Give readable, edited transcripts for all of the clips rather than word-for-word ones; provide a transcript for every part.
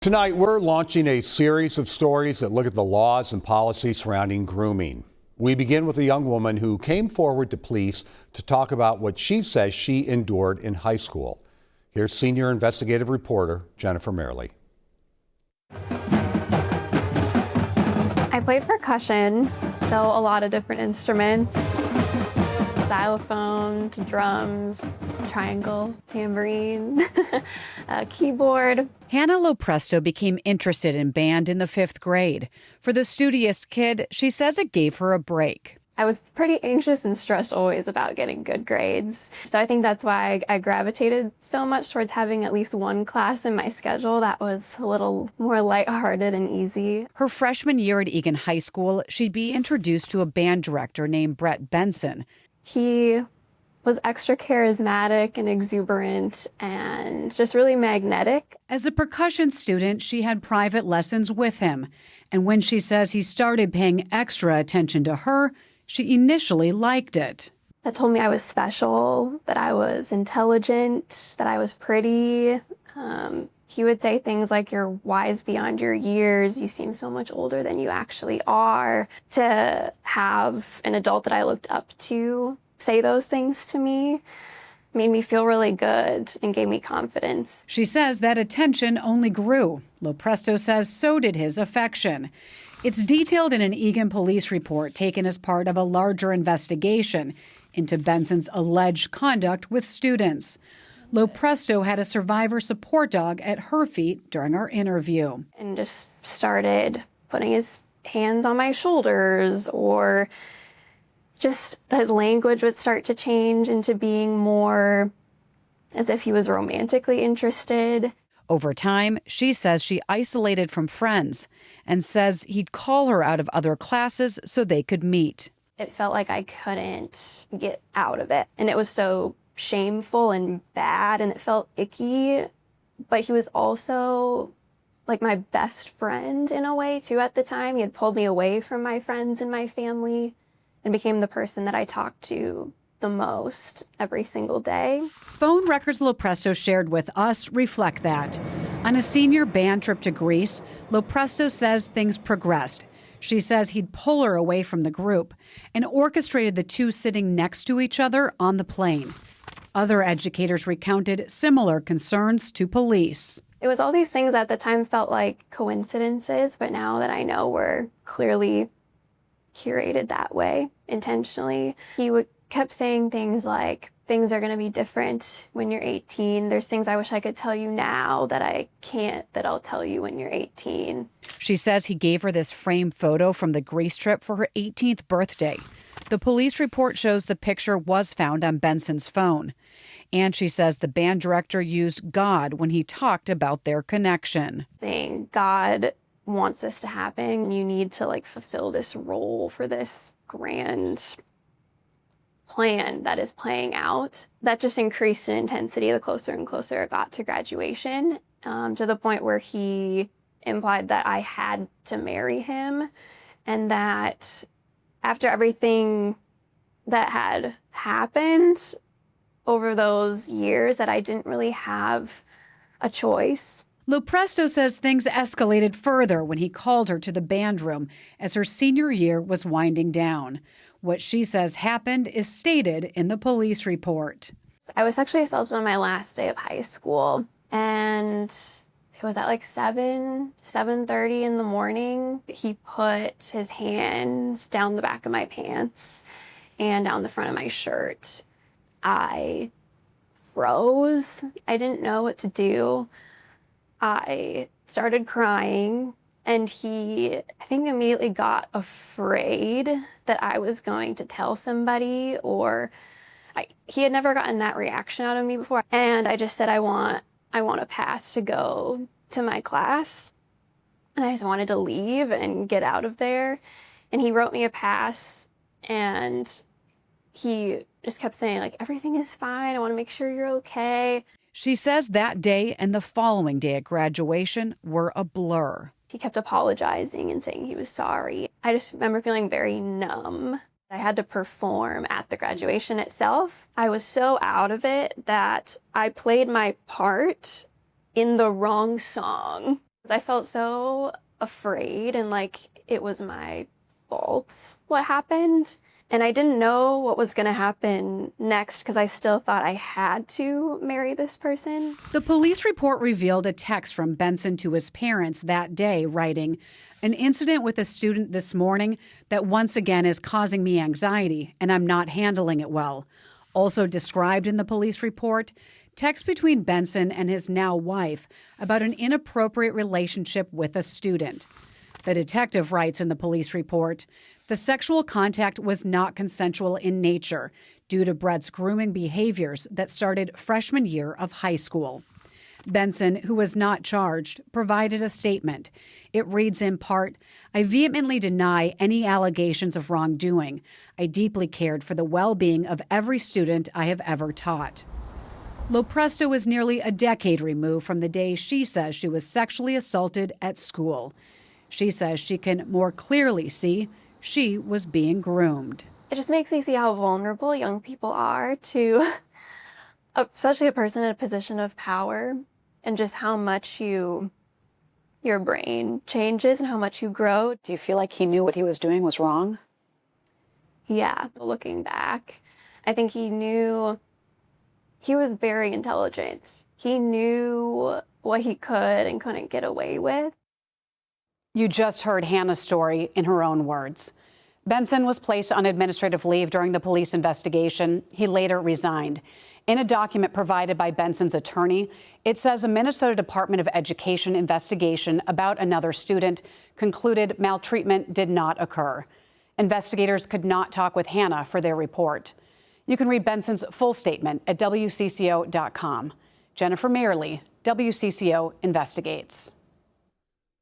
Tonight, we're launching a series of stories that look at the laws and policies surrounding grooming. We begin with a young woman who came forward to police to talk about what she says she endured in high school. Here's senior investigative reporter Jennifer Mayerle. I played percussion, so a lot of different instruments. Xylophone to drums, triangle, tambourine, keyboard. Hannah Lopresto became interested in band in the 5th grade. For the studious kid, she says it gave her a break. I was pretty anxious and stressed always about getting good grades. So I think that's why I gravitated so much towards having at least one class in my schedule that was a little more lighthearted and easy. Her freshman year at Egan High School, she'd be introduced to a band director named Brett Benson. He was extra charismatic and exuberant and just really magnetic. As a percussion student, she had private lessons with him. And when she says he started paying extra attention to her, she initially liked it. That told me I was special, that I was intelligent, that I was pretty. He would say things like, "You're wise beyond your years, you seem so much older than you actually are." To have an adult that I looked up to say those things to me made me feel really good and gave me confidence. She says that attention only grew. Lopresto says so did his affection. It's detailed in an Egan police report taken as part of a larger investigation into Benson's alleged conduct with students. Lopresto had a survivor support dog at her feet during our interview. And just started putting his hands on my shoulders, or just his language would start to change into being more as if he was romantically interested. Over time, she says she isolated from friends and says he'd call her out of other classes so they could meet. It felt like I couldn't get out of it. And it was so shameful and bad, and it felt icky. But he was also like my best friend in a way, too, at the time. He had pulled me away from my friends and my family and became the person that I talked to the most every single day. Phone records Lopresto shared with us reflect that. On a senior band trip to Greece, Lopresto says things progressed. She says he'd pull her away from the group and orchestrated the two sitting next to each other on the plane. Other educators recounted similar concerns to police. It was all these things that at the time felt like coincidences, but now that I know were clearly curated that way intentionally. He kept saying things like, "Things are going to be different when you're 18. There's things I wish I could tell you now that I can't, that I'll tell you when you're 18. She says he gave her this framed photo from the Greece trip for her 18th birthday. The police report shows the picture was found on Benson's phone. And she says the band director used God when he talked about their connection. Saying, "God wants this to happen. You need to fulfill this role for this grand plan that is playing out." That just increased in intensity the closer and closer it got to graduation, to the point where he implied that I had to marry him, and that after everything that had happened over those years, that I didn't really have a choice. Lopresto says things escalated further when he called her to the band room as her senior year was winding down. What she says happened is stated in the police report. I was sexually assaulted on my last day of high school, and it was at 7:30 in the morning. He put his hands down the back of my pants and down the front of my shirt. I froze. I didn't know what to do. I started crying, and he, I think, immediately got afraid that I was going to tell somebody, or he had never gotten that reaction out of me before. And I just said, I want a pass to go to my class. And I just wanted to leave and get out of there. And he wrote me a pass, and he just kept saying, "Everything is fine. I want to make sure you're okay." She says that day and the following day at graduation were a blur. He kept apologizing and saying he was sorry. I just remember feeling very numb. I had to perform at the graduation itself. I was so out of it that I played my part in the wrong song. I felt so afraid and like it was my fault what happened. And I didn't know what was going to happen next because I still thought I had to marry this person. The police report revealed a text from Benson to his parents that day, writing, "An incident with a student this morning that once again is causing me anxiety, and I'm not handling it well." Also described in the police report, text between Benson and his now wife about an inappropriate relationship with a student. The detective writes in the police report, the sexual contact was not consensual in nature due to Brett's grooming behaviors that started freshman year of high school. Benson, who was not charged, provided a statement. It reads in part, "I vehemently deny any allegations of wrongdoing. I deeply cared for the well-being of every student I have ever taught." Lopresto is nearly a decade removed from the day she says she was sexually assaulted at school. She says she can more clearly see she was being groomed. It just makes me see how vulnerable young people are to, especially a person in a position of power, and just how much your brain changes and how much you grow. Do you feel like he knew what he was doing was wrong? Yeah, looking back, I think he knew. He was very intelligent. He knew what he could and couldn't get away with. You just heard Hannah's story in her own words. Benson was placed on administrative leave during the police investigation. He later resigned. In a document provided by Benson's attorney, it says a Minnesota Department of Education investigation about another student concluded maltreatment did not occur. Investigators could not talk with Hannah for their report. You can read Benson's full statement at WCCO.com. Jennifer Mayerle, WCCO Investigates.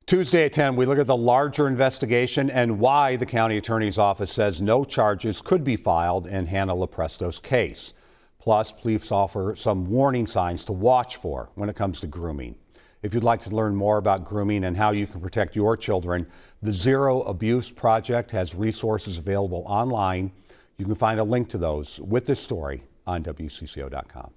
Tuesday at 10, we look at the larger investigation and why the county attorney's office says no charges could be filed in Hannah Lopresto's case. Plus, police offer some warning signs to watch for when it comes to grooming. If you'd like to learn more about grooming and how you can protect your children, the Zero Abuse Project has resources available online. You can find a link to those with this story on WCCO.com.